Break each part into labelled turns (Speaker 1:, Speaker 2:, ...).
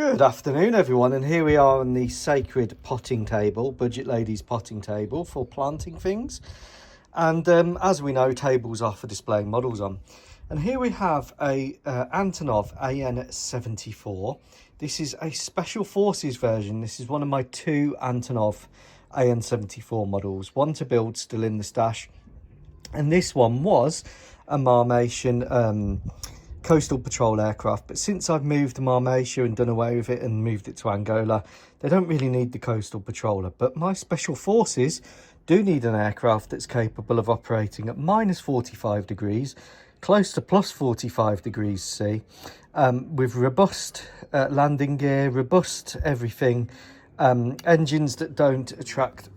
Speaker 1: Good afternoon everyone, and here we are on the sacred potting table, budget ladies potting table for planting things. And as we know, tables are for displaying models on. And here we have a Antonov AN-74. This is a Special Forces version. This is one of my two Antonov AN-74 models, one to build still in the stash. And this one was a Marmatian coastal patrol aircraft, but since I've moved to Marmatia and done away with it and moved it to Angola, they don't really need the coastal patroller. But my Special Forces do need an aircraft that's capable of operating at -45 degrees, close to +45 degrees C, with robust landing gear, robust everything, engines that don't attract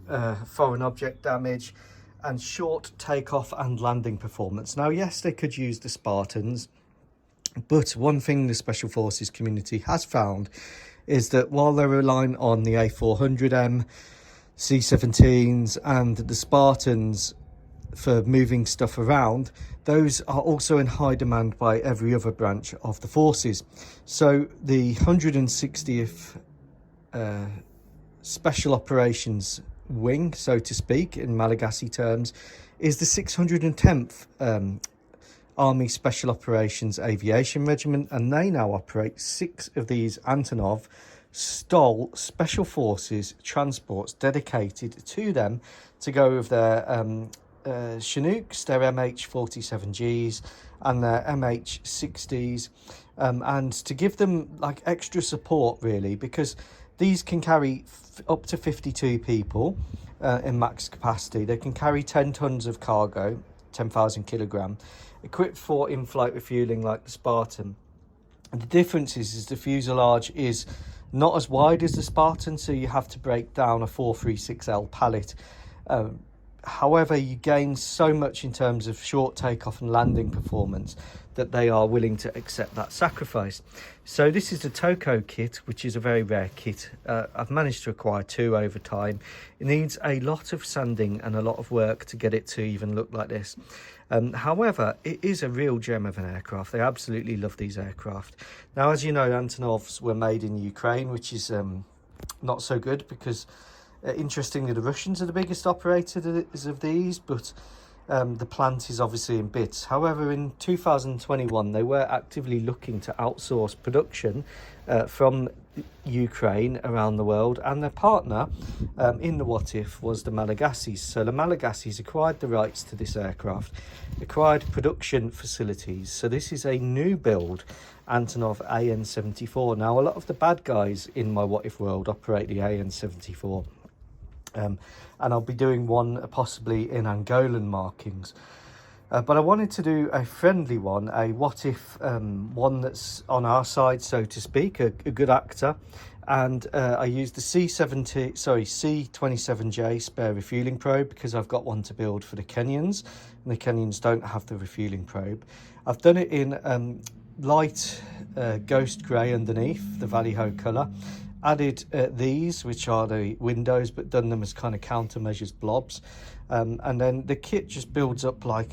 Speaker 1: foreign object damage, and short takeoff and landing performance. Now, yes, they could use the Spartans, but one thing the Special Forces community has found is that while they're relying on the A400M, C-17s and the Spartans for moving stuff around, those are also in high demand by every other branch of the forces. So the 160th Special Operations Wing, so to speak, in Malagasy terms, is the 610th Army Special Operations Aviation Regiment, and they now operate 6 of these Antonov STOL Special Forces transports dedicated to them to go with their Chinooks, their MH-47Gs and their MH-60s, and to give them like extra support really, because these can carry up to 52 people in max capacity. They can carry 10 tons of cargo, 10,000 kilogram, equipped for in-flight refueling like the Spartan. And the difference is the fuselage is not as wide as the Spartan, so you have to break down a 436L pallet. However, you gain so much in terms of short takeoff and landing performance that they are willing to accept that sacrifice. So this is the Toko kit, which is a very rare kit. I've managed to acquire 2 over time. It needs a lot of sanding and a lot of work to get it to even look like this. However, it is a real gem of an aircraft. They absolutely love these aircraft. Now, as you know, Antonovs were made in Ukraine, which is not so good because interestingly, the Russians are the biggest operators of these, but the plant is obviously in bits. However, in 2021, they were actively looking to outsource production from Ukraine around the world, and their partner in the Whatif was the Malagasys. So the Malagasys acquired the rights to this aircraft, acquired production facilities. So this is a new build Antonov AN-74. Now, a lot of the bad guys in my Whatif world operate the AN-74. And I'll be doing one possibly in Angolan markings. But I wanted to do a friendly one, a Whatif one that's on our side, so to speak, a good actor. And I used the C27J spare refueling probe because I've got one to build for the Kenyans, and the Kenyans don't have the refueling probe. I've done it in light ghost grey underneath, the Valley-Ho colour. Added these, which are the windows, but done them as kind of countermeasures blobs, and then the kit just builds up like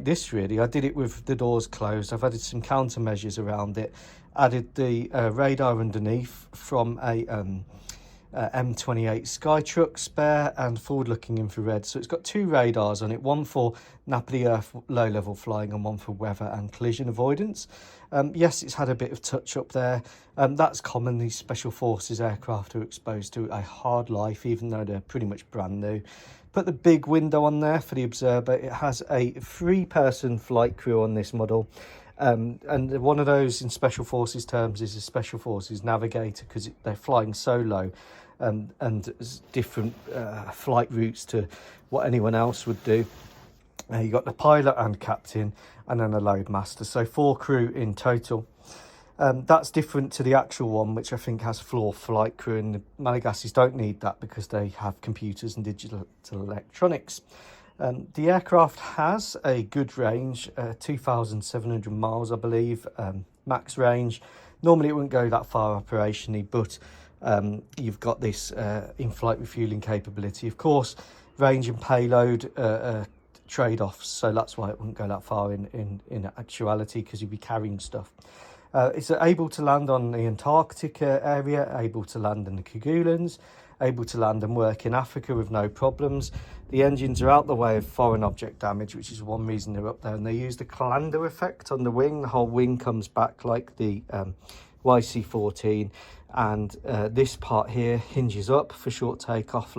Speaker 1: this really. I did it with the doors closed. I've added some countermeasures around it, added the radar underneath from a M28 Skytruck spare and forward-looking infrared. So it's got 2 radars on it, one for nappy earth low-level flying and one for weather and collision avoidance. Yes, it's had a bit of touch-up there. That's common. These Special Forces aircraft are exposed to a hard life, even though they're pretty much brand new. Put the big window on there for the observer. It has a 3-person flight crew on this model. And one of those in Special Forces terms is a Special Forces navigator, because they're flying so low and different flight routes to what anyone else would do. You got the pilot and captain, and then a loadmaster, so 4 crew in total. That's different to the actual one, which I think has floor flight crew, and the Malagasys don't need that because they have computers and digital electronics. The aircraft has a good range, 2,700 miles, I believe, max range. Normally it wouldn't go that far operationally, but you've got this in-flight refueling capability. Of course, range and payload trade-offs, so that's why it wouldn't go that far in actuality, because you'd be carrying stuff. It's able to land on the Antarctic area, able to land in the Kerguelens, able to land and work in Africa with no problems. The engines are out the way of foreign object damage, which is one reason they're up there. And they use the Callander effect on the wing. The whole wing comes back like the YC-14. And this part here hinges up for short takeoff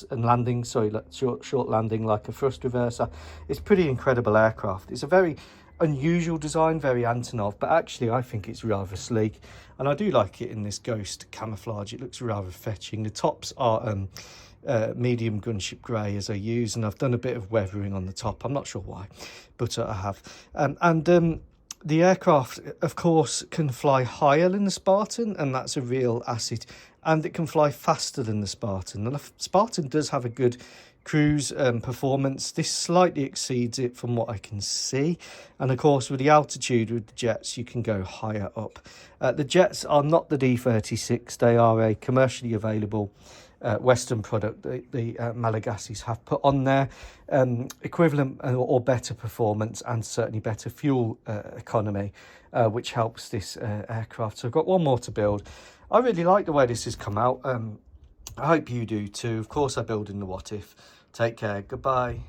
Speaker 1: and landing, short landing like a thrust reverser. It's pretty incredible aircraft. It's a very unusual design, very Antonov, but actually I think it's rather sleek, and I do like it in this ghost camouflage. It looks rather fetching. The tops are medium gunship grey as I use, and I've done a bit of weathering on the top. I'm not sure why, but I have. The aircraft, of course, can fly higher than the Spartan, and that's a real asset. And it can fly faster than the Spartan. And the Spartan does have a good cruise performance. This slightly exceeds it from what I can see. And of course, with the altitude with the jets, you can go higher up. The jets are not the D-36. They are a commercially available Western product the Malagasys have put on there, equivalent or better performance, and certainly better fuel economy, which helps this aircraft. So I've got one more to build. I really like the way this has come out. I hope you do too. Of course, I build in the Whatif. Take care. Goodbye.